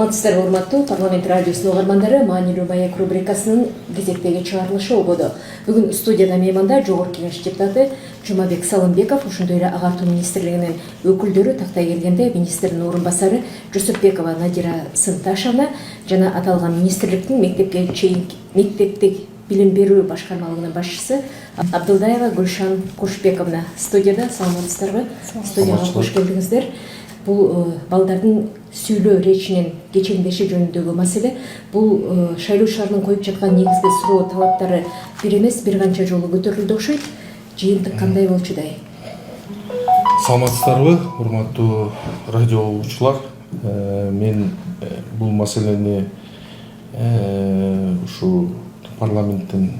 Саламатсыздар, урматтуу парламент радиосунун угармандары, маанилүү маек рубрикасынын кезектеги чыгарылышы болбоду. Бүгүн студияда мейманда Жогорку Кеңеш депутаты Жумабек Салымбеков, ошондой эле Агартуу министрлигинин өкүлдөрү, тактай келгенде министрдин орун басары Жусупбекова Надира Сынташевна жана аталган министрликтин мектепке чейинки мектептик билим берүү башкармалыгынын башчысы Абдылдаева Гүлшан Кушбековна студияда. Саламатсыздарбы? Студияга кош келдиңиздер. Бул балдардын сүйлөө речинин кечеңдеши жөнүндөгү маселе. Бул шайлоочулардын коюп жаткан негизги суроо талаптары бир эмес, бир канча жолу көтөрүлдү окшойт. Жыйынтык кандай болчудай? Саламатсыздарбы, урматтуу радио угуучулар. Мен бул маселени ушу парламенттин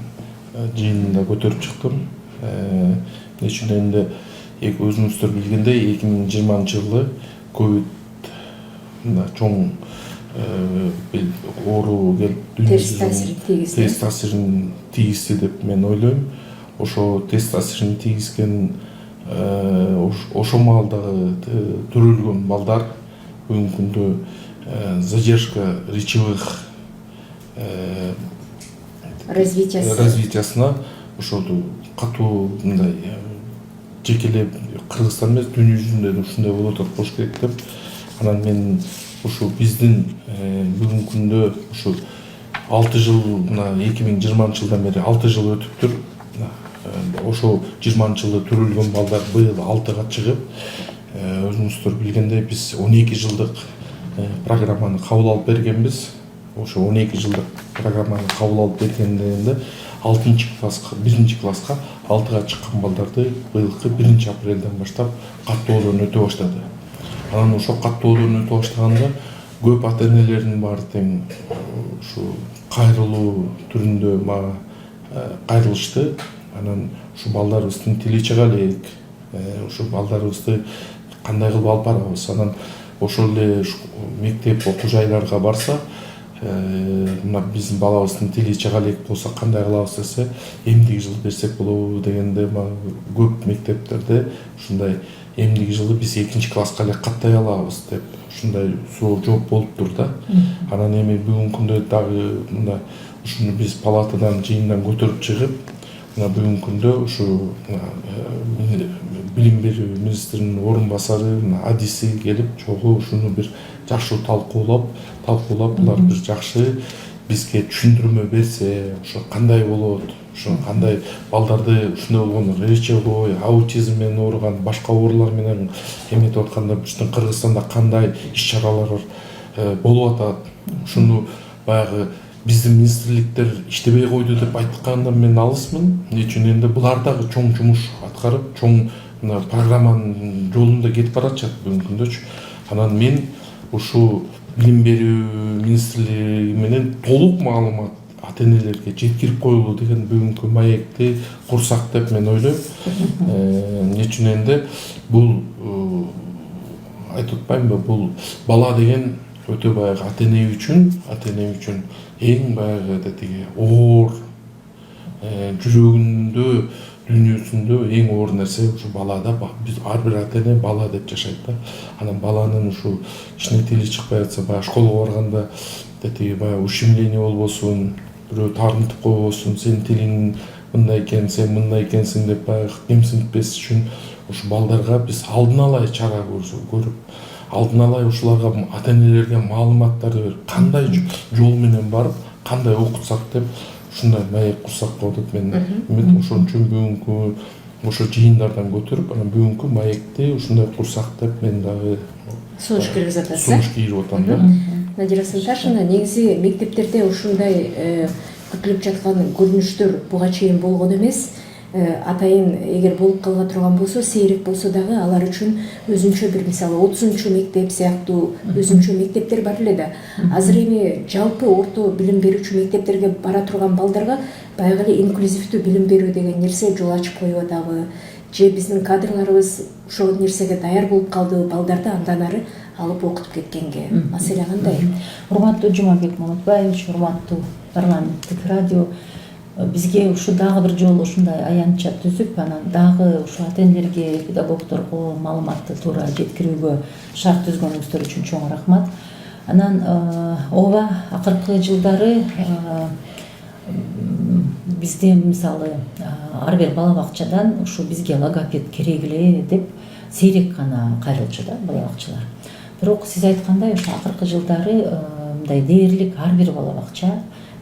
жыйынында көтөрүп чыктым. Эч үндө өзүңүздөр билгендей 2020 жылы ковид чоң оору келип терс таасирин тийгизди деп мен ойлойм. Ошо терс таасирин тийгизген ошо маалдагы төрөлгөн балдар бүгүнкү күндө задержка речевых развитиясына ошол катуу мындай жекелеп Кыргызстан эмес, дүйнө жүзүндө ушундай болуп атат болуш керек деп. Анан мен ушу биздин бүгүнкү күндө ушу 6 жыл, мына 2020 жылдан бери 6 жыл өтүптүр. Ошо 20 жылда төрөлгөн балдар быйыл 6га чыгып, өзүңүздөр билгендей биз 12 жылдык программаны кабыл алып бергенбиз. Ошо 12 жылдык программаны кабыл алып бергенде 1 класска 6га чыккан балдарды быйылкы 1 апрелден баштап каттоодон өтө баштады. Анан ошо каттоодон өтө баштаганда көп ата-энелердин баары тең ушу кайрылуу түрүндө мага кайрылышты. Анан ушу балдарыбыздын тили чыга элек, ушу балдарыбызды кандай кылып алып барабыз. Анан ошол эле мектеп окуу жайларга барса, мына биздин балабыздын тили чыга элек болсо кандай кылабыз десе, эмдиги жылы берсек болобу дегенде көп мектептерде ушундай эмдиги жылы биз 2 класска эле каттай алабыз деп ушундай суроо жооп болуптур да. Анан эми бүгүнкү күндө дагы мына ушуну биз палатадан жыйындан көтөрүп чыгып, мына бүгүнкү күндө ушу билим берүү министринин орун басары адиси келип чогуу ушуну бир жакшы талкуулап булар бир жакшы бизге түшүндүрмө берсе, ошо кандай болот, ошо кандай балдарды ушундай болгон речевой аутизм менен ооруган, башка оорулар менен эметип атканда биздин Кыргызстанда кандай иш-чаралар болуп атат, ушуну баягы биздин министрликтер иштебей койду деп айткандан мен алысмын. Эчүн энди булар дагы чоң жумуш аткарып, чоң программанын жолунда кетип баратышат бүгүнкү күндөчү. Анан мен ушу билим берүү министрлиги менен толук маалымат ата-энелерге жеткирип коюлуу деген бүгүнкү маекти курсак деп мен ойлойм. Эчүн энди бул айтып атпаймынбы, бул бала деген өтө баягы ата-эне үчүн эң баягы тиги оор жүрөгүндө, дүйнөсүндө эң оор нерсе ушу балада. Биз ар бир ата-эне бала деп жашайт да. Анан баланын ушу ичине тили чыкпай атса, баягы школго барганда тиги баягы ущемление болбосун, бирөө таарынтып койбосун, сенин тилиң мындай экен, сен мындай экенсиң деп баягы кемсинтпес үчүн ушу балдарга биз алдын ала чара көрүп, алдын ала ушуларга ата-энелерге маалыматтарды берип, кандай жол менен барып, кандай окутсак деп ушундай маек курсак болот деп мен ошон үчүн бүгүнкү ошо жыйындардан көтөрүп, анан бүгүнкү маекти ушундай курсак деп мен дагы сунуш киргизип атасыз. Сунуш кирип атам да. Надира Сынташевна, негизи мектептерде ушундай күтүлүп жаткан көрүнүштөр буга чейин болгон эмес. Атайын эгер болуп кала турган болсо, сейрек болсо дагы алар үчүн өзүнчө бир, мисалы 30 мектеп сыяктуу өзүнчө мектептер бар эле да. Азыр эми жалпы орто билим берүүчү мектептерге бара турган балдарга баягы эле инклюзивдүү билим берүү деген нерсе жол ачып коюп атабы? Же биздин кадрларыбыз ошол нерсеге даяр болуп калдыбы, балдарды андан ары алып окутуп кеткенге? Маселе кандай? Урматтуу Жумабек Маматбаевич, урматтуу парламенттик радио, бизге ушу дагы бир жолу ушундай аянтча түзүп, анан дагы ушу ата-энелерге, педагогдорго маалыматты туура жеткирүүгө шарт түзгөнүңүздөр үчүн чоң рахмат. Анан ооба акыркы жылдары бизде мисалы ар бир бала бакчадан ушу бизге логопед керек эле деп сейрек гана кайрылчу да бала бакчалар. Бирок сиз айткандай ушу акыркы жылдары мындай дээрлик ар бир бала бакча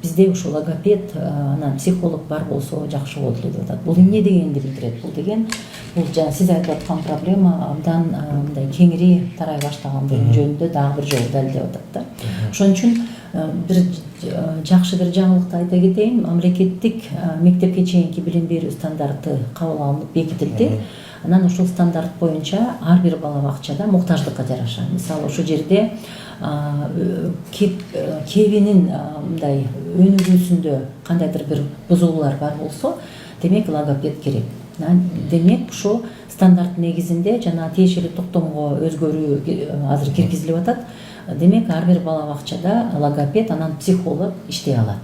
бизде ушу логопед анан психолог бар болсо жакшы болот эле деп атат. Бул эмне дегенди билдирет? Бул деген бул жана сиз айтып аткан проблема абдан мындай кеңири тарай баштагандыгы жөнүндө дагы бир жолу далилдеп атат да. Ошон үчүн бир жакшы бир жаңылыкты айта кетейин. Мамлекеттик мектепке чейинки билим берүү стандарты кабыл алынып бекитилди. Анан ушул стандарт боюнча ар бир бала бакчада муктаждыкка жараша. Мисалы ошол жерде кебинин мындай өнүгүүсүндө кандайдыр бир бузулуулар бар болсо, демек логопед керек. Демек ушу стандарт негизинде жана тиешелүү токтомго өзгөрүү азыр киргизилип атат. Демек ар бир бала бакчада логопед анан психолог иштей алат.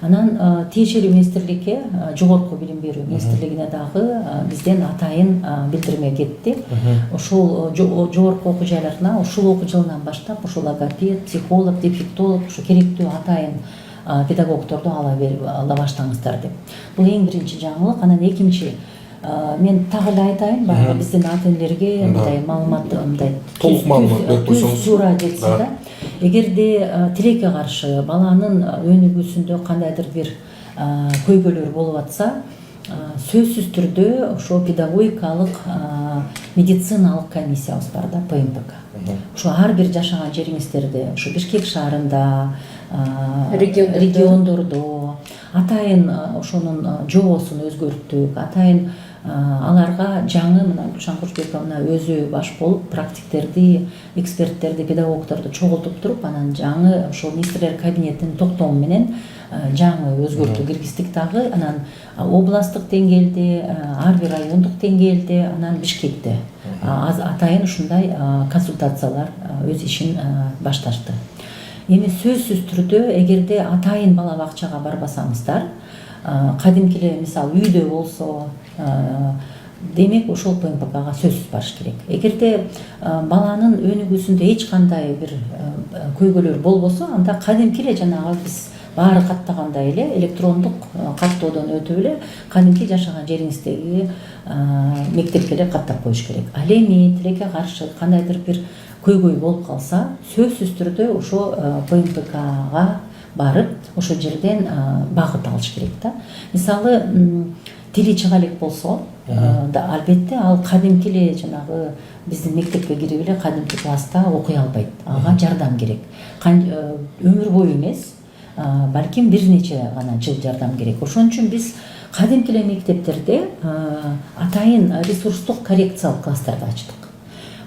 Анан тиешелүү министрликке, жогорку билим берүү министрлигине дагы бизден атайын билдирме кетти. Ошол жогорку окуу жайларына ушул окуу жылынан баштап ушул логопед, психолог, дефектолог, ушу керектүү атайын педагогдорду ала баштаңыздар деп. Бул эң биринчи жаңылык. Анан экинчи, мен тагы эле айтайын, баягы биздин ата энелерге мындай маалымат, мындай толук маалымат берип койсоңуз. Туура жетсе да, эгерде тилекке каршы баланын өнүгүүсүндө кандайдыр бир көйгөйлөр болуп атса, сөзсүз түрдө ошо педагогикалык медициналык комиссиябыз бар да, ПМПК. Ошо ар бир жашаган жериңиздерде, ошо Бишкек шаарында, региондордо атайын ошонун жобосун өзгөрттүк, атайын аларга жаңы мына Гүлшан Курчбековна өзү баш болуп практиктерди, эксперттерди, педагогдорду чогултуп туруп, анан жаңы ошол министрлер кабинетинин токтому менен жаңы өзгөртүү киргиздик дагы. Анан областтык деңгээлде, ар бир райондук деңгээлде, анан Бишкекте атайын ушундай консультациялар өз ишин башташты. Эми сөзсүз түрдө эгерде атайын бала бакчага барбасаңыздар, кадимкиле мисалы үйдө болсо, демек ошол ПМПКга сөзсүз барыш керек. Эгерде баланын өнүгүүсүндө эч кандай бир көйгөйлөр болбосо, анда кадимкиле жанагы биз баары каттагандай эле электрондук каттоодон өтүп эле кадимки жашаган жериңиздеги мектепке эле каттап коюш керек. Ал эми тилекке каршы кандайдыр бир көйгөй болуп калса, сөзсүз түрдө ошо ПМПКга барып, ошол жерден багыт алыш керек да. Мисалы, тили чыга элек болсо, албетте ал кадимки эле жанагы биздин мектепке кирип эле кадимки класста окуй албайт. Ага жардам керек. Өмүр бою эмес, балким бир нече гана жыл жардам керек. Ошон үчүн биз кадимки эле мектептерде атайын ресурстук коррекциялык класстарды ачтык.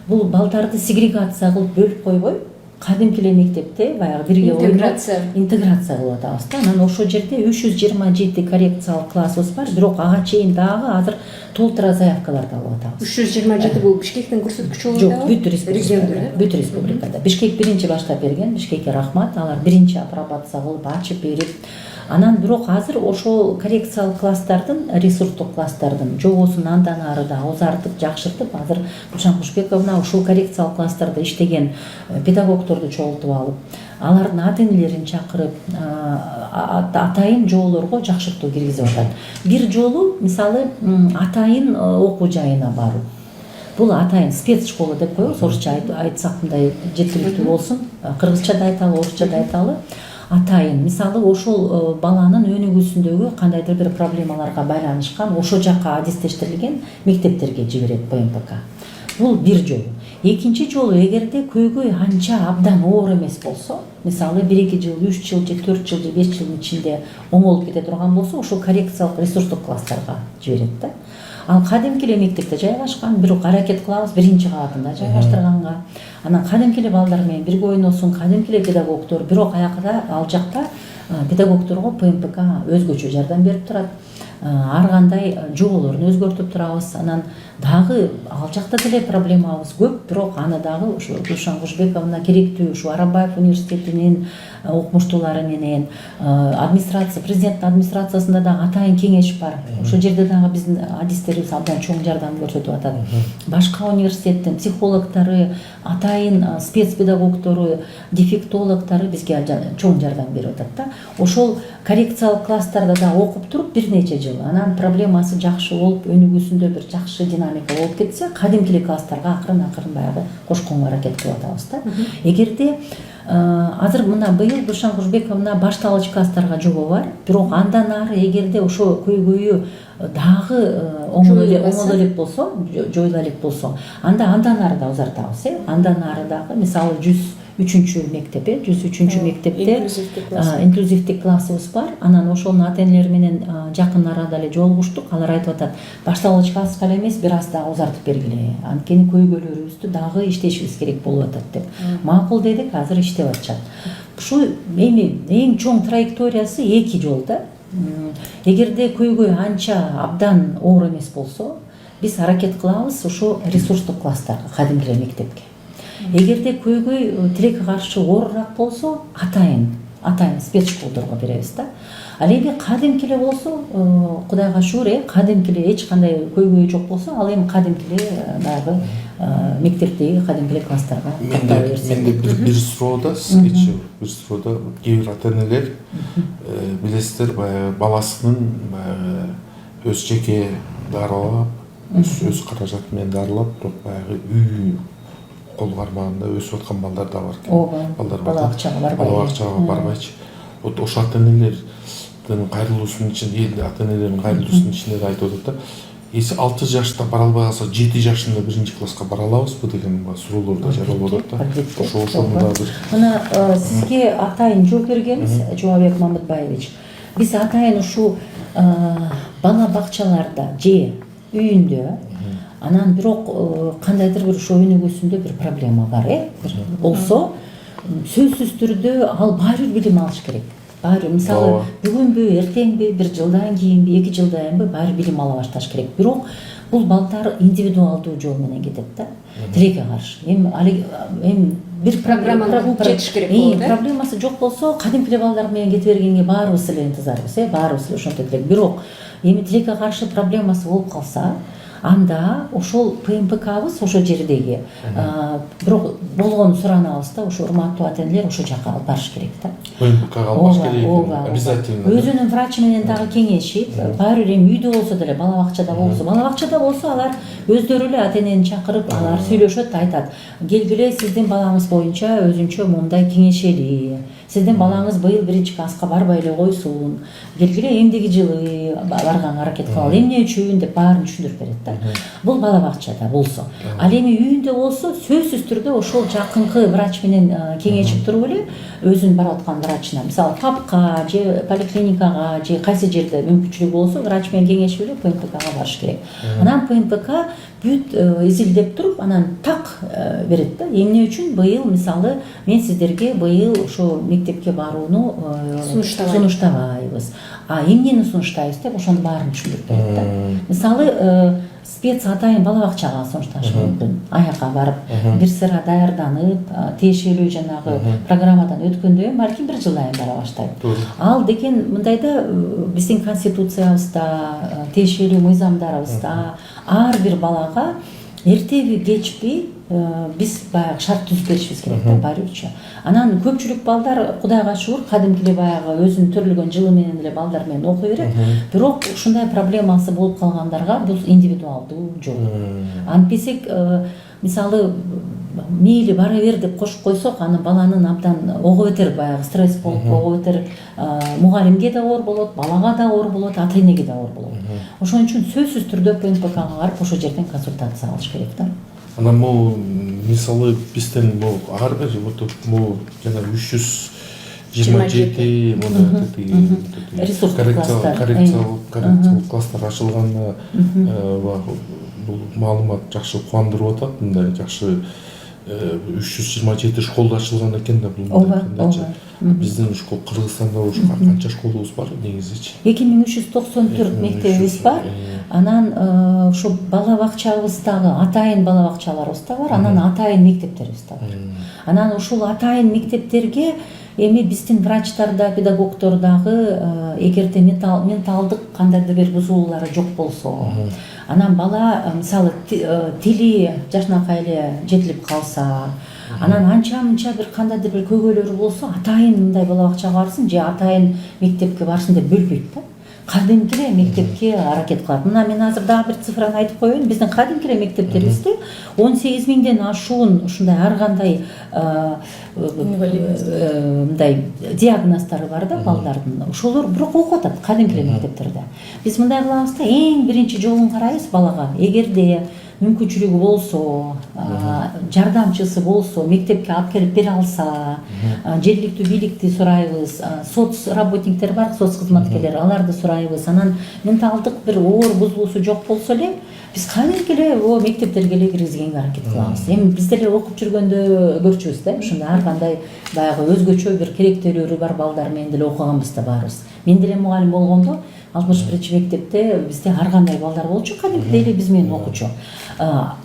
Бул балдарды сегрегация кылып бөлүп койбой, кадимки эле мектепте баягы бирге интеграция кылып атабыз да. Анан ошол жерде 327 коррекциялык классыбыз бар, бирок ага чейин дагы азыр толтура заявкаларды алып атабыз. 327 бул Бишкектин көрсөткүчү болуп атабы? Жок, бүт республикада. Бишкек биринчи баштап берген, Бишкекке рахмат. Алар биринчи апробация кылып, ачып берип. Анан бирок азыр ошол коррекциялык класстардын, ресурстук класстардын жобосун андан ары да озартып, жакшыртып, азыр Гүлшан Курчбековна ошол коррекциялык класстарда иштеген педагогдорду чогултуп алып, алардын ата-энелерин чакырып, атайын жолдорго жакшыртуу киргизип атат. Бир жолу мисалы атайын окуу жайына баруу. Бул атайын спецшкола деп коебуз, орусча айтсак мындай жеткиликтүү болсун. Кыргызча да айталы, орусча да айталы. Атайын мисалы ошол баланын өнүгүүсүндөгү кандайдыр бир проблемаларга байланышкан ошол жака адистештирилген мектептерге жиберет ПМПК. Бул бир жолу. Экинчи жолу эгерде көйгөй анча абдан оор эмес болсо, мисалы 1-2 жыл, 3 жыл, 4 жыл, 5 жылдын ичинде оңолуп кете турган болсо, ошол коррекциялык ресурстук класстарга жиберет да. Ал кадимки эле мектепте жайгашкан, бирок аракет кылабыз биринчи кабатында жайгаштырганга. Анан кадимки эле балдар менен бирге ойносун, кадимки эле педагогдор, бирок аякта ал жакта педагогдорго ПМПК өзгөчө жардам берип турат. ар кандай жоболорун өзгөртүп турабыз. Анан дагы ал жакта деле проблемабыз көп, бирок аны дагы ушу Гүлшан Кужбековна керектүү ушу Арабаев университетинин окумуштуулары менен администрация, президенттин администрациясында дагы атайын кеңеш бар. Ошол жерде дагы биздин адистерибиз абдан чоң жардам көрсөтүп атат. Башка университеттин психологдору, атайын спецпедагогдору, дефектологдору бизге чоң жардам берип атат да. Ошол коррекциялык класстарда да окуп туруп бир нече жыл, анан проблемасы жакшы болуп, өнүгүүсүндө бир жакшы динамика болуп кетсе, кадимкиле класстарга акырын баягы кошконго аракет кылып атабыз да. Эгерде азыр мына быйыл Гүлшан Кужбековна башталгыч класстарга жобо бар, бирок андан ары эгерде ошо көйгөйү дагы оңоло элек болсо, жоюла элек болсо, анда андан ары да узартабыз. Андан ары дагы мисалы 103 мектеп, 103 мектепте инклюзивдик классыбыз бар. Анан ошонун ата-энелери менен жакын арада эле жолугуштук. Алар айтып атат, башталгыч класска эле эмес, бир аз дагы узартып бергиле. Анткени көйгөйлөрүбүздү дагы иштешибиз керек болуп атат деп. Макул дедик, азыр иштеп атышат. Ушу эң чоң траекториясы 2 жол да. Эгерде көйгөй анча абдан оор эмес болсо, биз аракет кылабыз ошо ресурстук класстарга, кадимкиле мектепке. Эгерде көйгөй тилекке каршы оорураак болсо, атайын спецшколдорго беребиз да. Ал эми кадимкиле болсо, Кудайга шүгүр, кадимкиле эч кандай көйгөй жок болсо, ал эми кадимкиле дагы мектептеги кадимкиле класстарга ката берсе. Менде бир суроо сизгечи, бир суроо кээ бир ата-энелер билесиздер, баласынын өз жеке дарылап, өз каражаты менен дарылап, бирок баягы үй кол кармагында өсүп аткан балдар да бар. Балдар бала акчага барбайчы. Вот ошо ата-энелердин кайрылуусунун ичинде, эл ата-энелердин кайрылуусунун ичинде айтып атат да. Эси 6 жашта бара албай калса, 7 жашында 1-класска бара алабызбы деген суроолор да жаралып атат да. Ошону да бир. Мына сизге атайын жооп бергенбиз, Жумабек Мамытбаевич. Биз атайын ушу бала бакчаларда же үйүндө, анан бирок кандайдыр бир ошо өнүгүүсүндө бир проблема бар, болсо, сөзсүз түрдө ал баары бир билим алыш керек. Баары, мисалы, бүгүнбү, эртеңби, бир жылдан кийинби, 2 жылдан кийинби баары билим ала башташ керек. Бирок бул балдар индивидуалдуу жол менен кетет да. Тилекке каршы. Эми бир программаны кууп жетиш керек болот. Проблемасы жок болсо, кадимкиле балдар менен кете бергенге баарыбыз эле интизарбыз, баарыбыз эле ошентет элек. Бирок эми тилекке каршы проблемасы болуп калса, анда ошол ПМПКбыз ошо жердеги бирок болгонун суранабыз да, ошо урматтуу ата-энелер ошо жака алып барыш керек да. ПМПКга албаш керек, обязательно. Өзүнүн врачы менен дагы кеңешип, баары бир үйдө болсо деле, бала бакчада болсо, алар өздөрү эле ата-энени чакырып, алар сүйлөшөт, айтат. Келгиле, сиздин балаңыз боюнча өзүнчө мындай кеңешели. Сиздин балаңыз быйыл 1-класска барбай эле койсун. Келгиле, эмдиги жылы барганга аракет кылалы. Эмне үчүн деп баарын түшүндүрүп берет да. Бул бала бакчада болсо. Ал эми үйүндө болсо, сөзсүз түрдө ошол жакынкы врач менен кеңешип туруп эле, өзүнүн барып аткан врачына, мисалы, КАПка же поликлиникага же кайсы жерде мүмкүнчүлүгү болсо, врач менен кеңешип эле ПМПКга барыш керек. Анан ПМПК бүт изилдеп туруп, анан так берет да. Эмне үчүн быйыл, мисалы, мен сиздерге быйыл ошо мектепке барууну сунуштабайбыз. Эмнени сунуштайбыз деп ошонун баарын түшүндүрүп берет да. Мисалы, спец атайын бала бакчага сунушташы мүмкүн. Аякка барып, бир сыра даярданып, тиешелүү жанагы программадан өткөндөн балким 1 жылдан кийин бара баштайт. Ал деген мындайда биздин конституциябызда, тиешелүү мыйзамдарыбызда ар бир балага эртеби кечпи биз баягы шарт түзүп беришибиз керек да, баарыбызча. Анан көпчүлүк балдар, Кудайга шүгүр, кадимкиле баягы өзүнүн төрөлгөн жылы менен эле балдар менен окуй берет. Бирок ушундай проблемасы болуп калгандарга бул индивидуалдуу жол. Антпесек, мисалы, мейли бара бер деп кошуп койсок, аны баланын абдан ого бетер баягы стресс болуп, ого бетер мугалимге да оор болот, балага да оор болот, ата-энеге да оор болот. Ошон үчүн сөзсүз түрдө ПМПКга барып, ошол жерден консультация алыш керек да. Анан бул мисалы бизден бул ар бир бул жана 327 коррекциялык класстар ачылганда бул маалымат жакшы кубандырып атат. Мындай жакшы 327 школа ачылган экен да бул ооба мындайча. Биздин школ Кыргызстанда ушка канча школубуз бар негизичи? 2394 мектебибиз бар. Анан ошо бала бакчабыздагы атайын бала бакчаларыбыз да бар, анан атайын мектептерибиз да бар. Анан ушул атайын мектептерге эми биздин врачтар да, педагогдор дагы эгерде менталдык кандайдыр бир бузулуулары жок болсо, анан бала мисалы тили жашынакай эле жетилип калса, анан анча мынча бир кандайдыр бир көйгөйлөрү болсо, атайын мындай бала бакчага барсын же атайын мектепке барсын деп бөлбөйт да. Кадимки эле мектепке аракет кылат. Мына мен азыр дагы бир цифраны айтып коеюн. Биздин кадимки эле мектептерибизде 18 миңден ашуун ушундай ар кандай мындай диагноздору бар да балдардын. Ошолор бирок окуп атат кадимки эле мектептерде. Биз мындай кылабыз да, эң биринчи жолун карайбыз балага. Эгерде мүмкүнчүлүгү болсо, жардамчысы болсо, мектепке алып келип бере алса, жергиликтүү бийликти сурайбыз, соц работниктер бар, соц кызматкерлери, аларды сурайбыз. Анан менталдык бир оор бузулуусу жок болсо эле, биз кадимки эле мектептерге эле киргизгенге аракет кылабыз. Эми биз деле окуп жүргөндө көрчүбүз да, ушундай ар кандай баягы өзгөчө бир керектелүүрү бар балдар менен деле окуганбыз да баарыбыз. Мен деле мугалим болгондо 61 мектепте бизде ар кандай балдар болчу, кадимкидей эле биз менен окучу.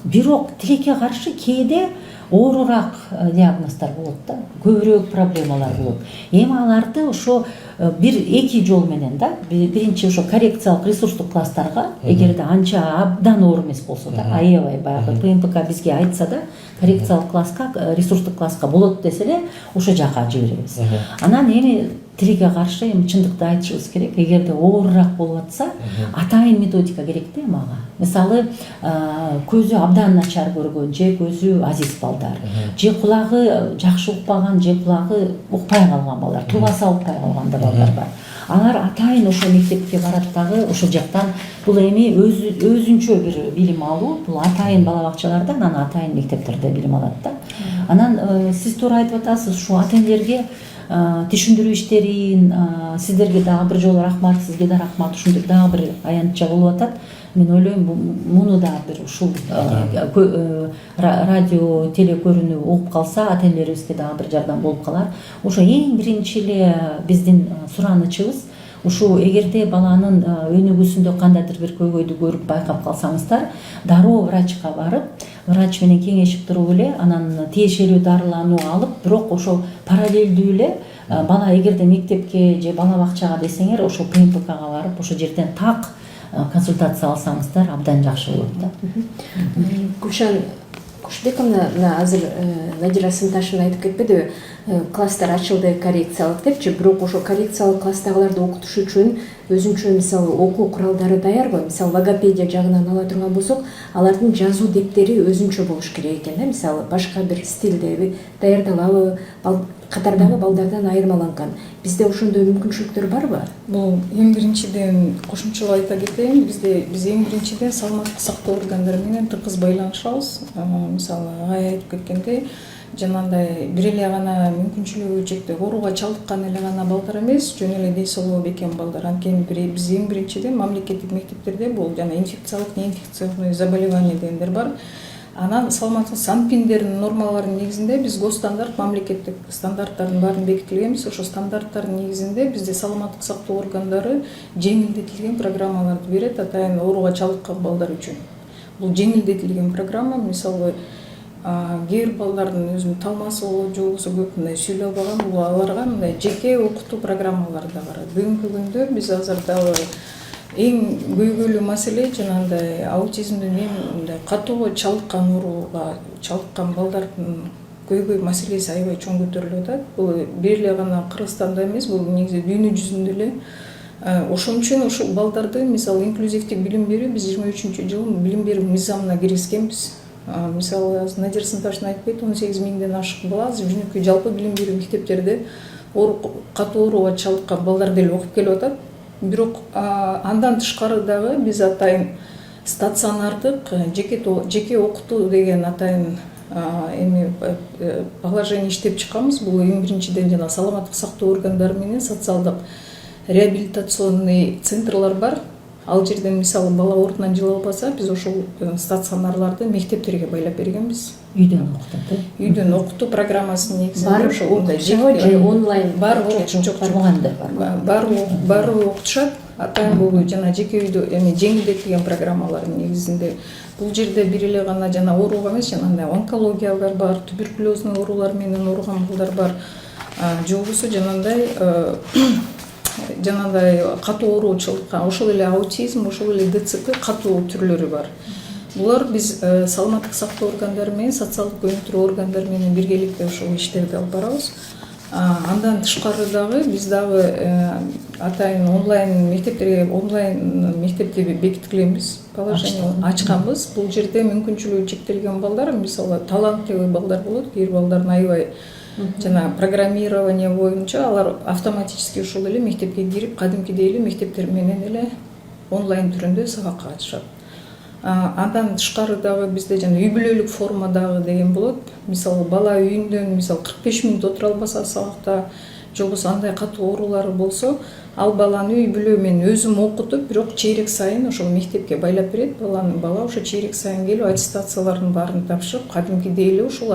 Бирок тилекке каршы кээде оорураак диагноздор болот да, көбүрөөк проблемалар болот. Эми аларды ошо бир-эки жол менен да, биринчи ошо коррекциялык ресурстук класстарга, эгерде анча абдан оор эмес болсо да, аябай баягы ПМПК бизге айтса да, коррекциялык класска, ресурстук класска болот десе эле, ошо жака жиберебиз. Анан эми тилекке каршы эми чындыкты айтышыбыз керек. Эгерде оорураак болуп атса, атайын методика керек да мага. Мисалы, көзү абдан начар көргөн же көзү азиз балдар, же кулагы жакшы укпаган, же кулагы укпай калган балдар, тубасы укпай калган балдар бар. Алар атайын ошо мектепке барат дагы, ошол жактан бул эми өзүнчө бир билим алуу, бул атайын бала бакчаларда, анан атайын мектептерде билим алат да. Анан сиз туура айтып атасыз, ушу ата-энелерге түшүндүрүү иштерин, сиздерге дагы бир жолу рахмат, сизге да рахмат, ушундай дагы бир аянтча болуп атат. Мен ойлойм, муну да бир ушул радио, телекөрүүнү угуп калса, ата-энелерибизге дагы бир жардам болуп калар. Ошо эң биринчи эле биздин суранычыбыз, ушу эгерде баланын өнүгүүсүндө кандайдыр бир көйгөйдү көрүп байкап калсаңыздар, дароо врачка барып, врач менен кеңешип туруп эле, анан тиешелүү дарылануу алып, бирок ошо параллелдүү эле бала эгерде мектепке же бала бакчага десеңер, ошо ПМПКга барып, ошо жерден так консультация алсаңыздар абдан жакшы болот да. Гүлшан Кушбековна азыр Надира Сынташевна айтып кетпедиби, класстар ачылды коррекциялык депчи, бирок ошо коррекциялык класстагыларды окутуш үчүн өзүнчө мисалы окуу куралдары даярбы? Мисалы логопедия жагынан ала турган болсок, алардын жазуу дептери өзүнчө болуш керек экен да, мисалы башка бир стилдеби даярдалабы, катардагы балдардан айырмаланган. Бизде ошондой мүмкүнчүлүктөр барбы? Бул эң биринчиден кошумчалап айта кетейин, биз эң биринчиден саламаттык сактоо органдары менен тыкыз байланышабыз. Мисалы агай айтып кеткендей, жанагындай бир эле гана мүмкүнчүлүгү чектелип ооруга чалдыккан эле гана балдар эмес, жөн эле дей соолоо бекем балдар. Анткени биз эң биринчиден мамлекеттик мектептерде бул жана инфекциялык, неинфекционный заболевание дегендер бар. Анан саламаттык санпиндердин нормаларынын негизинде биз госстандарт, мамлекеттик стандарттардын баарын бекитилгенбиз. Ошо стандарттардын негизинде бизде саламаттык сактоо органдары жеңилдетилген программаларды берет атайын ооруга чалдыккан балдар үчүн. Бул жеңилдетилген программа, мисалы кээ бир балдардын өзүнүн талмасы болот, же болбосо көп мындай сүйлөй албаган, бул аларга мындай жеке окутуу программалары да бар. Бүгүнкү күндө биз азыр дагы эң көйгөйлүү маселе жанагындай аутизмдин мындай катуу чалдыккан, ооруга чалдыккан балдардын көйгөй маселеси аябай чоң көтөрүлүп атат. Бул бир эле гана Кыргызстанда эмес, бул негизи дүйнө жүзүндө эле. Ошон үчүн ушул балдарды мисалы инклюзивдик билим берүү биз 23-жылы билим берүү мыйзамына киргизгенбиз. Мисалы Надира Сынташевна айтып кетти, 18 миңден ашык бала жөнөкөй жалпы билим берүү мектептерде катуу ооруга чалдыккан балдар деле окуп келип атат. Бирок андан тышкары дагы биз атайын стационардык жеке окутуу деген атайын эми положение иштеп чыкканбыз. Бул эң биринчиден жана саламаттык сактоо органдары менен социалдык реабилитационный центрлар бар. Ал жерден мисалы бала ордунан жылабаса биз ошол стационарларды мектептерге байлап бергенбиз. үйдөн окутат Үйдөн окутуу программасынын негизинде барып окутушабы же онлайн барып окутушат. жок барбагандар бар Барып окутушат. Атайын бул жана жеке үйдө эми жеңилдетилген программалардын негизинде бул жерде бир эле гана жана ооруга эмес, жанагындай онкологиялар бар, туберкулездун оорулары менен ооруган балдар бар. Же болбосо жанагындай катуу ооруучулукка, ошол эле аутизм, ошол эле ДЦП катуу түрлөрү бар. Булар биз саламаттык сактоо органдары менен, социалдык өнүктүрүү органдары менен биргеликте ошол иштерди алып барабыз. Андан тышкары дагы биз дагы атайын онлайн мектепти бекиткенбиз, положение ачканбыз. Бул жерде мүмкүнчүлүгү чектелген балдар, мисалы таланттуу балдар болот, кээ балдардын аябай жана программирование боюнча алар автоматически ушул эле мектепке кирип, кадимкидей эле мектептер менен эле онлайн түрүндө сабакка катышат. Андан тышкары дагы бизде жана үй бүлөлүк форма дагы деген болот. Мисалы бала үйүндөн 45 мүнөт отура албаса сабакта, же болбосо андай катуу оорулары болсо, ал баланы үй бүлө мен өзүм окутуп, бирок чейрек сайын ошол мектепке байлап берет. Бала ошо чейрек сайын келип аттестацияларын баарын тапшырып, кадимкидей эле ушул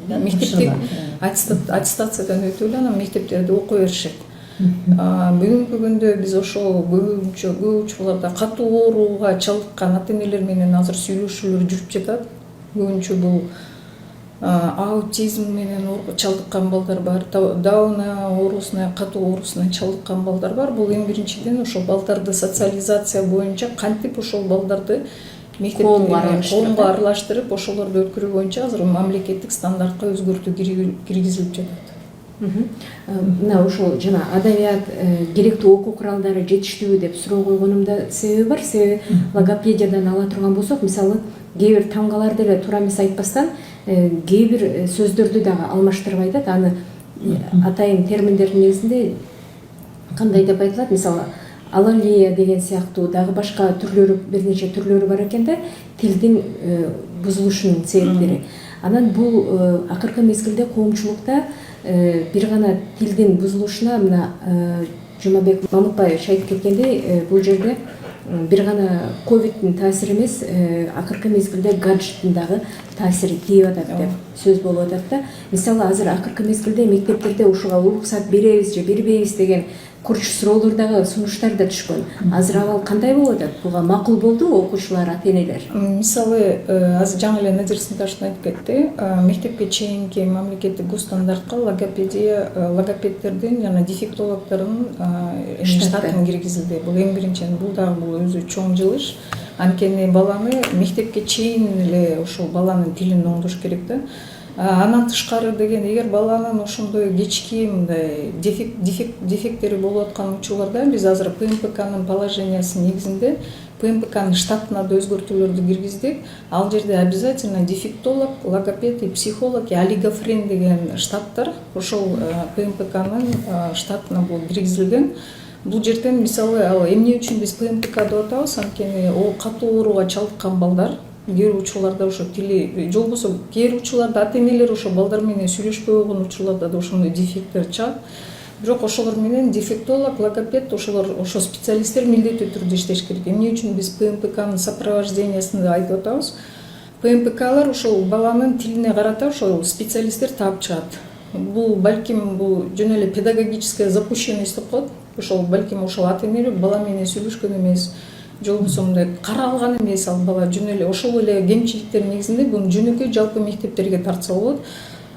мектепте аттестациядан өтүп эле анан мектептерде окуй беришет. Бүгүнкү күндө биз ошол көбүнчө учурларда катуу ооруга чалдыккан ата-энелер менен азыр сүйлөшүүлөр жүрүп жатат. Көбүнчө бул аутизм менен чалдыккан балдар бар, Даун оорусуна, катуу оорусуна чалдыккан балдар бар. Бул эң биринчиден ошол балдарды социализация боюнча кантип ошол балдарды коомго аралаштырып, ошолорду өткөрүү боюнча азыр мамлекеттик стандартка өзгөртүү киргизилип жатат. Мына ошол жана адабият керектүү окуу куралдары жетиштүүбү деп суроо койгонумда себеби бар. Себеби логопедиядан ала турган болсок, мисалы кээ бир тамгаларды эле туура эмес айтпастан, кээ бир сөздөрдү дагы алмаштырып айтат. Аны атайын терминдердин негизинде кандай деп айтылат? Мисалы алалия деген сыяктуу дагы башка түрлөрү, бир нече түрлөрү бар экен да, тилдин бузулушунун себептери. Анан бул акыркы мезгилде коомчулукта бир гана тилдин бузулушуна, мына Жумабек Мамытбаевич айтып кеткендей, бул жерде бир гана ковидтин таасири эмес, акыркы мезгилде гаджеттин дагы таасири тийип атат деп сөз болуп атат да. Мисалы азыр акыркы мезгилде мектептерде ушуга уруксат беребиз же бербейбиз деген курч суроолор дагы, сунуштар да түшкөн. Азыр абал кандай болуп атат? Буга макул болдубу окуучулар, ата-энелер? Мисалы азыр жаңы эле Надир Сындашев айтып кетти. Мектепке чейинки мамлекеттик госстандартка логопеддердин жана дефектологдордун штатын киргизилди. Бул эң биринчиден бул дагы өзү чоң жылыш. Анткени баланы мектепке чейин эле ошол баланын тилин оңдош керек да. Анан тышкары деген, эгер баланын ошондой кечки мындай дефекттери болуп аткан учурларда биз азыр ПМПКнын положениясы негизинде ПМПКнын штатына да өзгөртүүлөрдү киргиздик. Ал жерде обязательно дефектолог, логопед и психолог, олигофрен деген штаттар ошол ПМПКнын штатына бул киргизилген. Бул жерден мисалы эмне үчүн биз ПМПК деп атабыз? Анткени катуу ооруга чалдыккан балдар кээ бир учурларда ошо тили, же болбосо кээ бир учурларда ата-энелер ошо балдар менен сүйлөшпөй койгон учурларда да ошондой дефекттер чыгат. Бирок ошолор менен дефектолог, логопед, ошо специалисттер милдеттүү түрдө иштеш керек. Эмне үчүн биз ПМПКнын сопровождениясын айтып атабыз? ПМПКлар ошол баланын тилине карата ошол специалисттер таап чыгат. Бул балким бул жөн эле педагогическая запущенность деп коет. Ошол балким ошол ата-энелер бала менен сүйлөшкөн эмес, же болбосо мындай каралган эмес, ал бала жөн эле ошол эле кемчиликтер негизинде буну жөнөкөй жалпы мектептерге тартса болот.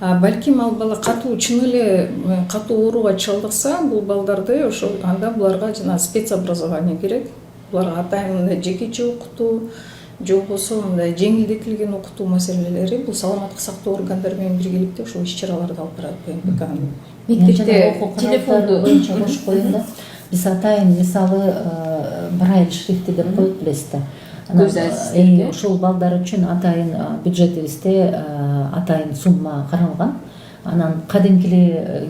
Балким ал бала катуу, чын эле катуу ооруга чалдыкса, бул балдарды ошол анда буларга жана спецобразование керек. Буларга атайын мындай жекече окутуу, же болбосо мындай жеңилдетилген окутуу маселелери бул саламаттык сактоо органдары менен биргеликте ошол иш-чараларды алып барат ПМПКнын. Мектепте телефонду боюнча кошуп коеюн да. Биз атайын мисалы Брайль шрифти деп коет, билесиз да. Көз азиздерге ошол балдар үчүн атайын бюджетибизде атайын сумма каралган. Анан кадимки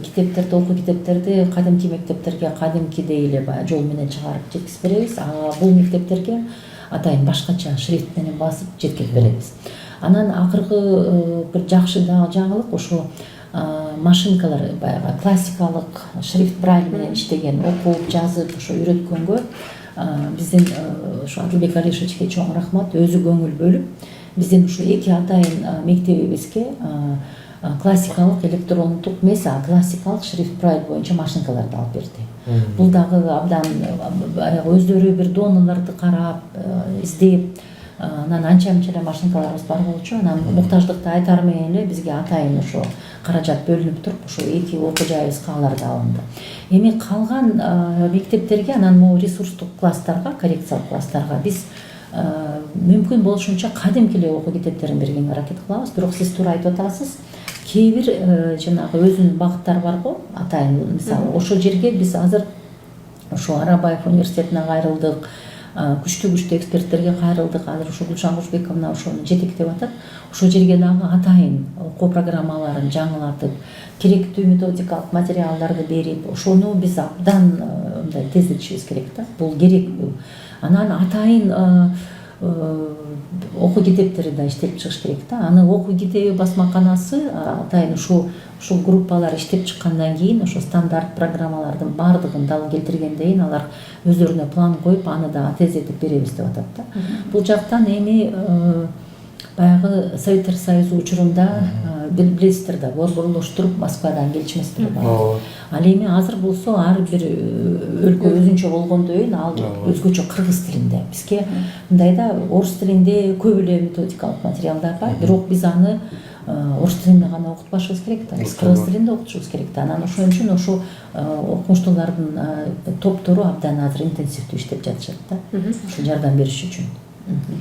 китептерди, окуу китептерди кадимки мектептерге кадимкидей эле баягы жол менен чыгарып жеткизип беребиз. Бул мектептерге атайын башкача шрифт менен басып жеткирип беребиз. Анан акыркы бир жакшы дагы жаңылык ошо машинкалар, баягы классикалык шрифт Брайль менен иштеген, окуп, жазып ошо үйрөткөнгө биздин ушу Адылбек Алишевичке чоң рахмат, өзү көңүл бөлүп биздин ушу 2 атайын мектебибизге классикалык электрондук эмес, классикалык шрифт брайль боюнча машинкаларды алып берди. Бул дагы абдан өздөрү бир донорлорду карап, издеп, анан анча эле машинкаларыбыз бар болчу. Анан муктаждыкты айтар менен эле бизге атайын ошо каражат бөлүнүп туруп, ошо 2 окуу жайыбызга аларды алынды. Эми калган мектептерге, анан могу ресурстук класстарга, коррекциялык класстарга биз мүмкүн болушунча кадимки эле окуу китептерин бергенге аракет кылабыз. Бирок сиз туура айтып атасыз, кээ бир жанагы өзүнүн багыттары бар го, атайын мисалы ошол жерге биз азыр ошо Арабаев университетине кайрылдык, күчтүү эксперттерге кайрылдык. Азыр ошо Гүлшан Кушбековна ошону жетектеп атат. Ошол жерге дагы атайын окуу программаларын жаңылатып, керектүү методикалык материалдарды берип, ошону биз абдан мындай тездетишибиз керек да. Бул керектүү. Анан атайын окуу китептери да иштеп чыгыш керек да. Аны окуу китеби басмаканасы атайын ушул группалар иштеп чыккандан кийин ошо стандарт программалардын баардыгын дал келтиргенден кийин алар өздөрүнө план коюп, аны да тездетип беребиз деп атат да. Бул жактан эми баягы Советтер Союзу учурунда билесиздер да, борборлоштуруп Москвадан келчүместер бар. Ал эми азыр болсо ар бир өлкө өзүнчө болгондон кийин ал өзгөчө кыргыз тилинде. Бизге мындай да орус тилинде көп эле методикалык материалдар бар, бирок биз аны орус тилинде гана окутпашыбыз керек да, биз кыргыз тилинде окутушубуз керек да. Анан ошон үчүн ошо окумуштуулардын топтору абдан азыр интенсивдүү иштеп жатышат да, ошо жардам бериш үчүн.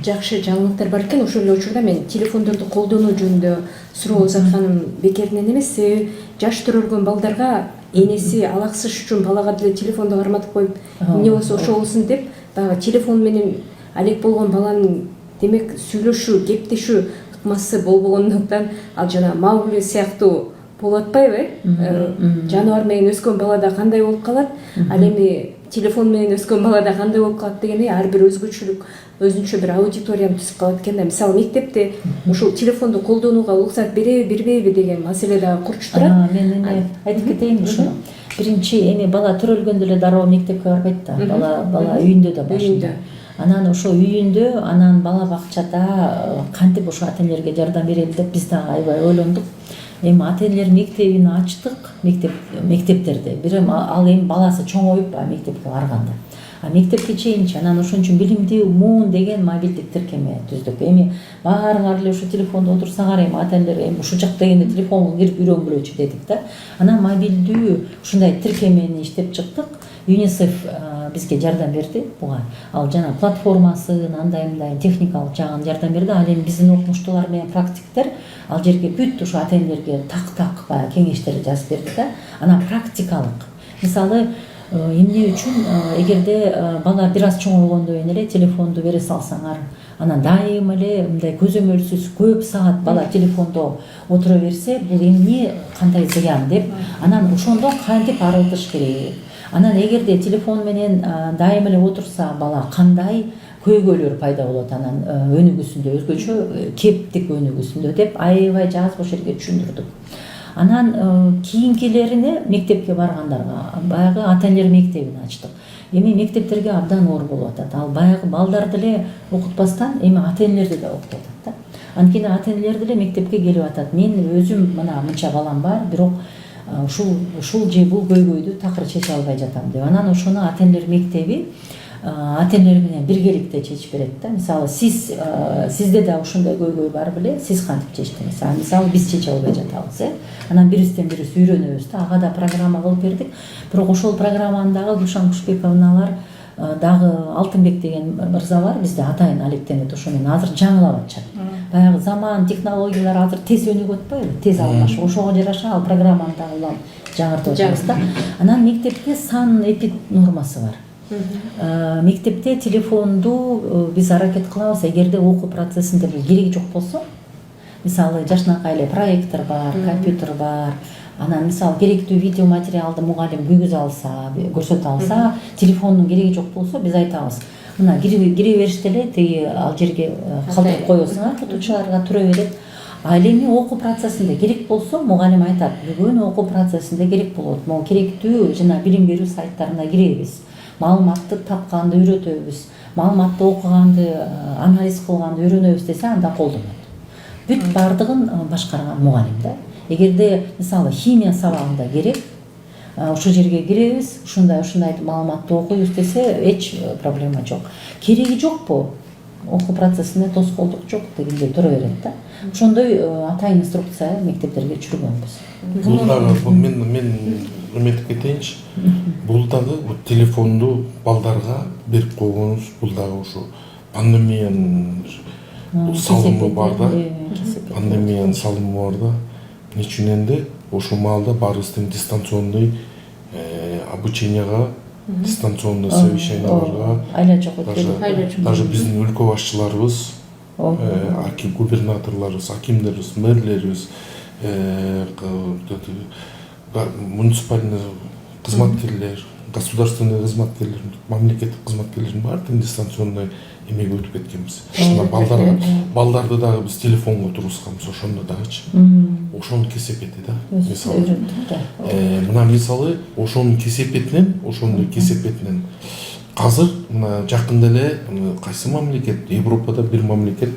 Жакшы жаңылыктар бар экен. Ошол эле учурда мен телефондорду колдонуу жөнүндө суроо узатканым бекеринен эмес. Себеби жаш төрөлгөн балдарга энеси алаксыш үчүн балага деле телефонду карматып коюп, эмне болсо ошо болсун деп, баягы телефон менен алек болгон баланын демек сүйлөшүү, кептешүү ыкмасы болбогондуктан ал жана Маугли сыяктуу болуп атпайбы, жаныбар менен өскөн балада кандай болуп калат, ал эми телефон менен өскөн балада кандай болуп калат дегендей ар бир өзгөчөлүк, өзүнчө бир аудиторияны түзүп калат экен да. Мисалы мектепте ушул телефонду колдонууга уруксат береби, бербейби деген маселе дагы курчуп турат. Мен эми айтып кетейин ушуну. Биринчи эми бала төрөлгөндө эле дароо мектепке барбайт да. Бала үйүндө да башында. Анан ошо үйүндө, анан бала бакчада кантип ошо ата-энелерге жардам берели деп биз дагы аябай ойлондук. Эми ата-энелер мектебин ачтык, мектептерде. Бирок ал эми баласы чоңоюп мектепке барганда. Мектепке чейинчи, анан ошон үчүн билимдүү муун деген мобилдик тиркеме түздүк. Эми баарыңар эле ушу телефондо отурсаңар, эми ата-энелер эми ушул жак дегенде телефонго кирип үйрөнгүлөчү дедик да. Анан мобилдүү ушундай тиркемени иштеп чыктык. ЮНИСЕФ бизге жардам берди буга. Ал жана платформасын, андай техникалык жагын жардам берди. Ал эми биздин окумуштуулар менен практиктер ал жерге бүт ушу ата-энелерге так баягы кеңештерди жазып берди да. Анан практикалык. Мисалы, эмне үчүн эгерде бала бир аз чоңойгондон кийин эле телефонду бере салсаңар, анан дайыма эле мындай көзөмөлсүз көп саат бала телефондо отура берсе, бул эмне, кандай зыян деп, анан ошондо кантип арылтыш керек. Анан эгерде телефон менен дайыма эле отурса бала кандай көйгөйлөр пайда болот, анан өнүгүүсүндө өзгөчө кептик өнүгүүсүндө деп аябай жазып ошол жерге түшүндүрдүк. Анан кийинкилерине мектепке баргандарга баягы ата-энелер мектебин ачтык. Эми мектептерге абдан оор болуп атат. Ал баягы балдарды эле окутпастан эми ата-энелерди да окутуп атат да. Анткени ата-энелер деле мектепке келип атат. Мен өзүм мына мынча балам бар, бирок ушул же бул көйгөйдү такыр чече албай жатам деп. Анан ошону ата-энелер мектеби ата-энелер менен биргеликте чечип берет да. Мисалы сизде да ушундай көйгөй бар беле, сиз кантип чечтиңиз? Мисалы биз чече албай жатабыз, анан бирибизден бирибиз үйрөнөбүз да. Ага да программа кылып бердик. Бирок ошол программаны дагы Гүлшан Кушбековналар дагы Алтынбек деген мырза бар, бизде атайын алектенет ошо менен азыр жаңылап атышат. Баягы заман, технологиялар азыр тез өнүгүп атпайбы? Тез алмашып. Ошого жараша ал программаны дагы улам жаңыртып атабыз да. Анан мектепте сан эпид нормасы бар. Мектепте телефонду биз аракет кылабыз, эгерде окуу процессинде бул кереги жок болсо, мисалы жашынакай эле проектор бар, компьютер бар, анан мисалы керектүү видео материалды мугалим күйгүзө алса, көрсөтө алса, телефондун кереги жок болсо биз айтабыз. Мына кире бериште эле тиги ал жерге калтырып коесуңар, окутуучуларга тура берет. Ал эми окуу процессинде керек болсо мугалим айтат, бүгүн окуу процессинде керек болот. Могу керектүү жана билим берүү сайттарына киребиз. маалыматты тапканды үйрөтөбүз, маалыматты окуганды, анализ кылганды үйрөнөбүз десе анда колдонот. Бүт бардыгын башкарган мугалим да. Эгерде мисалы химия сабагында керек, ушул жерге киребиз, ушундай маалыматты окуйбуз десе эч проблема жок. Кереги жокпу? Окуу процессине тоскоолдук жок дегендей тура берет да. Ошондой атайын инструкция мектептерге түшүргөнбүз. Бул дагы мен эметип кетейинчи. Бул дагы телефонду балдарга берип койгонубуз, бул дагы ушу пандемиянын салымы бар да. Пандемиянын салымы бар да. Нечиненде ошол маалда баарыбыздын дистанционный обученияга, дистанционный совещанияларга, даже биздин өлкө башчыларыбыз, губернаторлорубуз, акимдерибиз, мэрлерибиз, муниципальный кызматкерлер, государственный кызматкерлер, мамлекеттик кызматкерлердин баардыгын дистанционный эмеге өтүп кеткенбиз. Балдарды дагы биз телефонго тургузганбыз ошондо дагычы. Ошонун кесепети да. Мисалы. Мына мисалы ошонун кесепетинен азыр мына жакында эле кайсы мамлекет, Европада бир мамлекет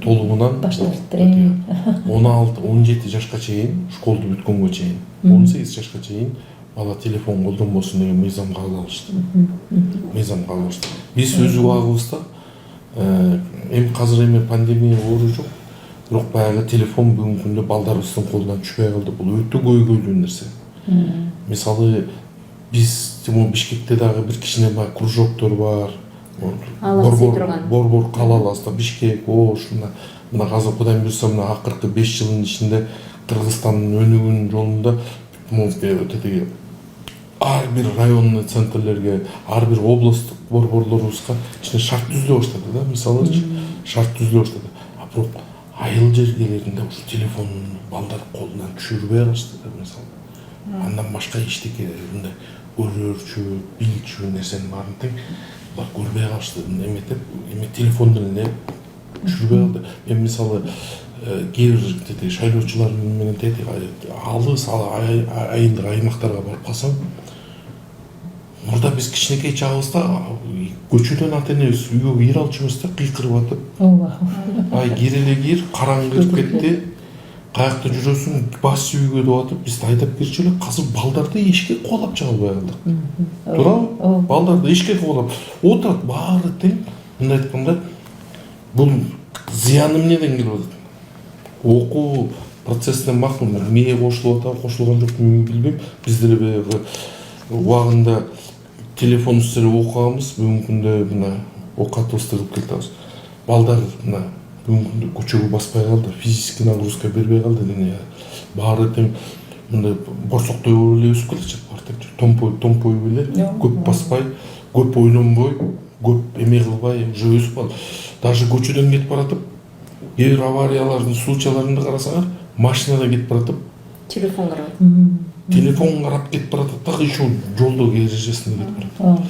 толугунан 16-17 жашка чейин, школду бүткөнгө чейин, 18 жашка чейин бала телефон колдонбосун деген мыйзам кабыл алышты. Биз өз убагыбызда эми азыр пандемия оору жок, бирок баягы телефон бүгүнкү күндө балдарыбыздын колунан түшпөй калды. Бул өтө көйгөйлүү нерсе. Мисалы биз Бишкекте дагы бир кичине кружоктор бар. Борбор калаларыбызда Бишкек, ушуна мына азыр Кудайым буйрса мына акыркы 5 жылдын ичинде Кыргызстандын өнүгүүнүн жолунда ар бир районный центрлерге, ар бир областтык борборлорубузга ичине шарт түзүлө баштады да, мисалычы, шарт түзүлө баштады. Бирок айыл жергелеринде ушу телефон балдар колунан түшүрбөй калышты да, мисалы. Андан башка эчтеке мындай көрүүчү, билчү нерсенин баарын тең бар көрбөй калышты. Эме телефондон эле түшүрбөй калды. Мен мисалы кээ бир шайлоочулар менен алыс айылдык аймактарга барып калсам, мурда биз кичинекей чагыбызда көчөдөн ата энебиз үйгө кире алчу эмес да, кыйкырып атып. Ай кир эле кир, караңгы кирип кетти. Каякта жүрөсүң, бас үйгө деп атып, биз айдап кирчү элек. Азыр балдарды эшикке кубалап чыга албай калдык. Туурабы? Балдарды эшикке кубалап отурат, баары тең. Мындай айтканда, бул зыяны эмнеден келип атат? Окуу процессинен макул, мээ кошулуп атабы, кошулган жокпу билбейм. Биз деле баягы убагында телефон үстүнө окуганбыз, бүгүнкү күндө мына окатыбызды кылып келатабыз. Балдар мына бүгүнкү күндө көчөгө баспай калды, физический нагрузка бербей калды дене. Баары тең мындай борсоктой эле өсүп келатат, баары тең томпой эле, көп баспай, көп ойлонбой, көп эме кылбай, уже өсүп калды. Даже көчөдөн кетип баратып, кээ бир авариялардын случайларында карасаңар, машинада кетип баратып, телефон карап кетип баратат, так еще жолдо эрежесинде кетип баратат.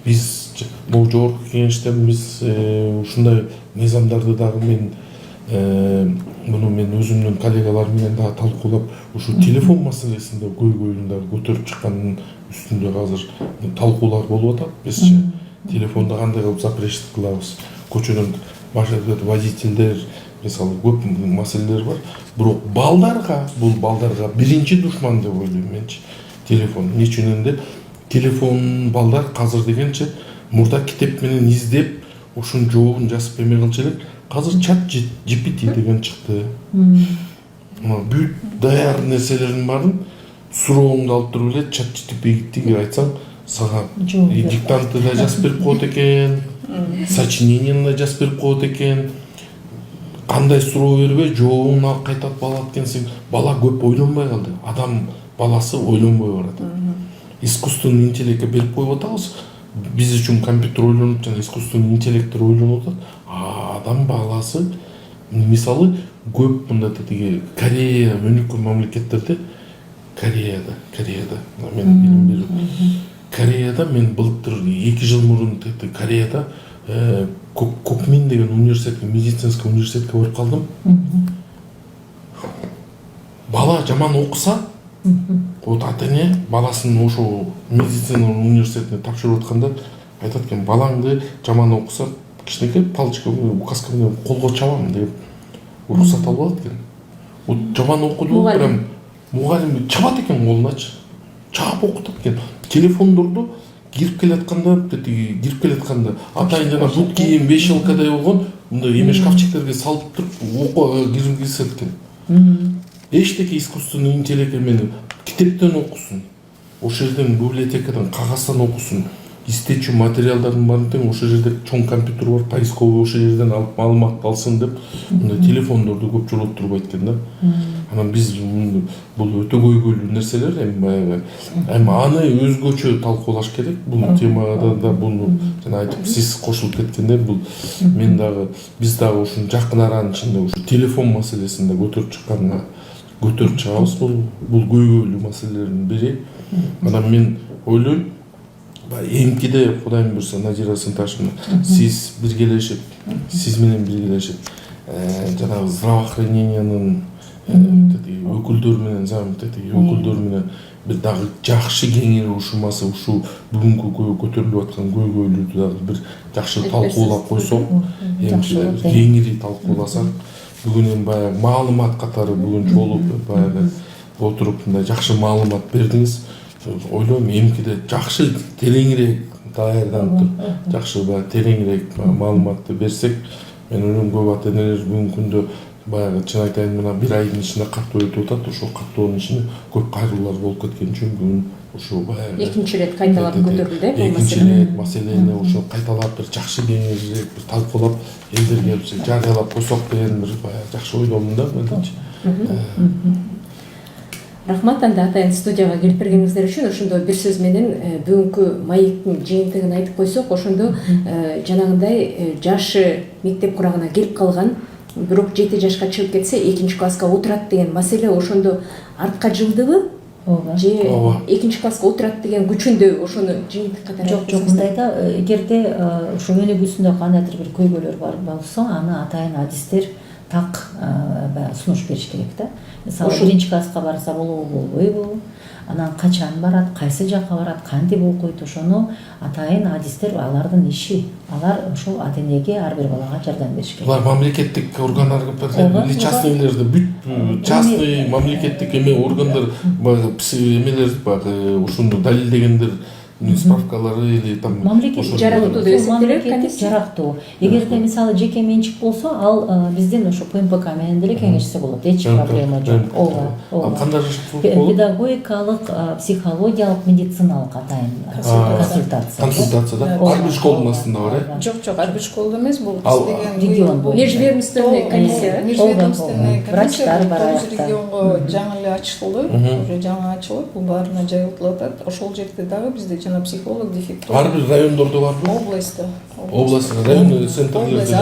Биз бул жогорку кеңештен биз ушундай мыйзамдарды дагы мен өзүмдүн коллегаларым менен дагы талкуулап, ушу телефон маселесинде көйгөйүн дагы көтөрүп чыккандын үстүндө азыр талкуулар болуп атат. Бизчи телефонду кандай кылып запрещать кылабыз? Көчөдөн водительдер, мисалы көп маселелер бар. Бирок бул балдарга биринчи душман деп ойлойм менчи. Телефон. Нечүнүндө телефон балдар азыр дегенче мурда китеп менен издеп, ошонун жообун жазып эме кылчу элек. Азыр чат GPT деген чыкты. Бүт даяр нерселердин баарын сурооңду алып туруп эле чат GPT'ге айтсаң, сага диктантты да жазып берип коет экен, сочинениени да жазып берип коет экен. Кандай суроо бербей, жообун алып кайтып алат экенсиң. Бала көп ойлонбой калды. Адам баласы ойлонбой барат. Искусственный интеллектке берип коюп атабыз. Биз үчүн компьютер ойлонуп, жана искусственный интеллекттер ойлонуп атат. Адам баласы мисалы көп мындай тиги Корея өнүккөн мамлекеттерде, Кореяда мен билим берип, Кореяда мен былтыр 2 жыл мурун Кореяда Кокмин деген университетке, медицинский университетке барып калдым. Бала жаман окуса, вот ата эне баласын ошо медицина университетине тапшырып атканда айтат экен, балаңды жаман окуса кичинекей палочка указка менен колго чабам деп уруксат алып алат экен. Вот жаман окуду, прям мугалим чабат экен колуначы, чаап окутат экен. Телефондорду кирип келатканда атайын жана бут кийим 5 жылкадай болгон, мындай эме шкафчиктерге салып туруп киргизет экен. Эчтеке искусственный интеллект эмени китептен окусун, ошол жерден библиотекадан кагаздан окусун, издечү материалдардын баарын тең ошол жерде чоң компьютер бар, поисковый ошол жерден алып маалымат алсын деп мындай телефондорду көп жолоттурбайт экен да. Анан биз бул өтө көйгөйлүү нерселер, эми баягы аны өзгөчө талкуулаш керек. Бул темада да буну жана айтып сиз кошулуп кеткенде бул мен дагы биз дагы ушун жакын аранын ичинде ушу телефон маселесин да көтөрүп чыгабыз. Бул көйгөйлүү маселелердин бири. Анан мен ойлойм, эмкиде Кудайым буйрса Назира Сынташевна, сиз менен биргелешип жанагы здравоохранениянын өкүлдөрү менен бир дагы жакшы кеңири ушумасы, ушу бүгүнкү көтөрүлүп аткан көйгөйлөрдү дагы бир жакшы талкуулап койсок, кеңири талкууласак, бүгүн эми баягы маалымат катары бүгүн чогулуп баягы отуруп мындай жакшы маалымат бердиңиз. Ойлойм, эмкиде жакшы тереңирээк даярданып, жакшы тереңирээк маалыматты берсек, мен ойлойм көп ата энелер бүгүнкү күндө баягы чын айтайын мына 1 айдын ичинде каттоо өтүп атат. Ошол каттоонун ичинде көп кайрылуулар болуп кеткен үчүн бүгүн ошо баягы экинчи ирет кайталап көтөрүлдү. Экинчи ирет маселени ошо кайталап бир жакшы кеңирээк бир талкуулап элдерге жарыялап койсок деген бир баягы жакшы ойдомун да менчи. Рахмат, анда атайын студияга келип бергениңиздер үчүн. Ошондо бир сөз менен бүгүнкү маектин жыйынтыгын айтып койсок, ошондо жанагындай жашы мектеп курагына келип калган, бирок 7 жашка чыгып кетсе 2-класска отурат деген маселе ошондо артка жылдыбы? Же 2-класска отурат деген күчүндө ошону жыйынтык катары? Жок, мындай да, эгерде ушу өнүгүүсүндө кандайдыр бир көйгөйлөр бар болсо, аны атайын адистер так сунуш бериш керек да. Мисалы 1-класска барса болобу, болбойбу, анан качан барат, кайсы жака барат, кантип окуйт, ошону атайын адистер алардын иши. Алар ошол ата энеге ар бир балага жардам бериш керек. Булар мамлекеттик органдарга или частныйлерди бүт частный мамлекеттик эме органдар эмелер ушуну далилдегендер справкалары или там мамлекеттик жарактуу деп эсептелет, комиссия жарактуу. Эгерде мисалы жеке менчик болсо, ал биздин ошо ПМПК менен деле кеңешсе болот, эч проблема жок. Ооба. Кандай болот? Педагогикалык, психологиялык, медициналык атайын консультация да. Ар бир школдун астында бар, э? Жок, ар бир школдо эмес, бул регион межведомственный комиссия. Межведомственный врачтар бар. Регионго жаңы эле ачылды, уже жаңы ачылып, бул баарына жайылтылып атат. Ошол жерде дагы бизде жана психолог, дефектолог. Ар бир райондордо барбы? Областта. Райондук центрлерде.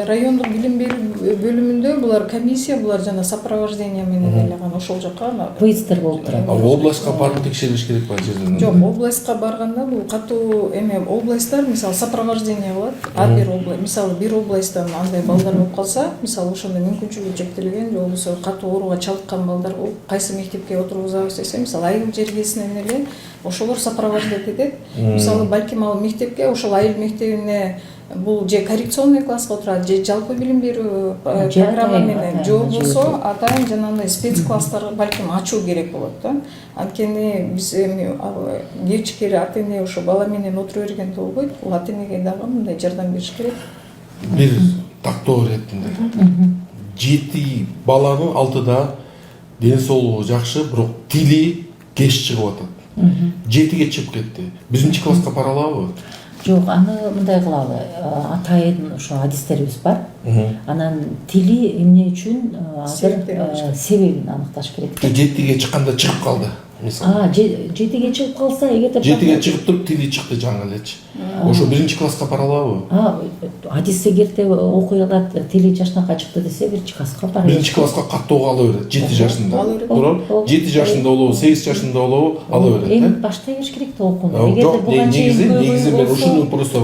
Райондук билим берүү бөлүмүндө булар комиссия, булар жана сопровождение менен эле гана ошол жака выезддер болуп турат. Областка барып текшериш керек ба жерден? Жок, областка барганда бул катуу эме областтар, мисалы сопровождение кылат. Ар бир область, мисалы бир областтан андай балдар болуп калса, мисалы ошондо мүмкүнчүлүгү чектелген же болбосо катуу ооруга чалдыккан балдар болуп, кайсы мектепке отургузабыз десе, мисалы айыл жергесинен эле ошолор сопровождать этет. Мисалы балким ал мектепке, ошол айыл мектебине бул же коррекционный класска отурат, же жалпы билим берүү программа менен, же болбосо атайын жанагындай спец класстар балким ачуу керек болот да. Анткени биз эми кечкери ата эне ошо бала менен отура бергенде болбойт, бул ата энеге дагы мындай жардам бериш керек. Бир тактоо иретинде 7 баланын 6да ден соолугу жакшы, бирок тили кеч чыгып атат. 7ге чыгып кетти. 1-класска бара алабы? Жок, аны мындай кылалы. Атайын ошо адистерибиз бар. Анан тили эмне үчүн себебин аныкташ керек. 7ге чыкканда чыгып калды. Мисалы. 7ге чыгып калса, эгерде 7ге чыгып туруп тили чыкты жаңы элечи. ошо 1-класска бара алабы? адисте керте окуй алат, тили жашына чыкты десе 1-класска бара алат. 1-класска каттоого ала берет 7 жашында. Ала берет. Туура? 7 жашында болобу, 8 жашында болобу ала берет. Эми баштай бериш керек да окууну. Жок, негизи мен ушуну просто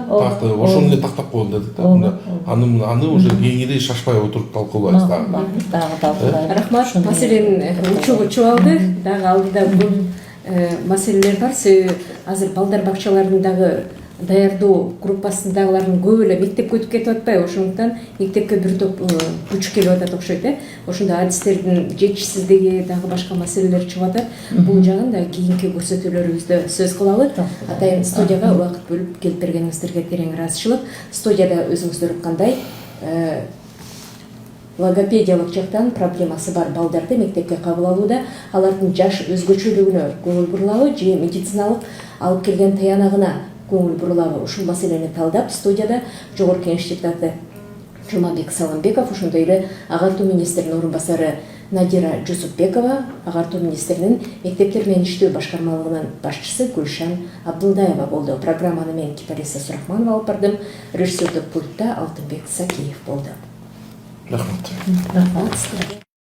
такты, ошону эле тактап коелу дедик да. Мында аны уже кийинкиде шашпай отуруп талкуулайбыз дагы. Дагы Рахмат. Маселен учууга чубалды. Дагы алдыда көп маселелер бар. Себеби азыр балдар бакчаларынын дагы даярдоо группасындагылардын көбү эле мектепке өтүп кетип атпайбы, ошондуктан мектепке бир топ күч келип атат окшойт. Ошондо адистердин жетишсиздиги, дагы башка маселелер чыгып атат. Бул жагын да кийинки көрсөтүүлөрүбүздө сөз кылалы. Атайын студияга убакыт бөлүп келип бергениңиздерге терең ыраазычылык. Студияда өзүңүздөр уккандай логопедиялык жактан проблемасы бар балдарды мектепке кабыл алууда алардын жаш өзгөчөлүгүнө көңүл бурулабы же медициналык алып келген таянагына көңүл бурулабы, ушул маселени талдап студияда Жогорку Кеңеш депутаты Жумабек Салымбеков, ошондой эле агартуу министринин орун басары Надира Жусупбекова, агартуу министринин мектептер менен иштөө башкармалыгынын башчысы Гүлшан Абдылдаева болду. Программаны мен Кипариса Сурахманова алып бардым. Режиссердик пультта Алтынбек Сакиев болду. Рахмат. Рахмат.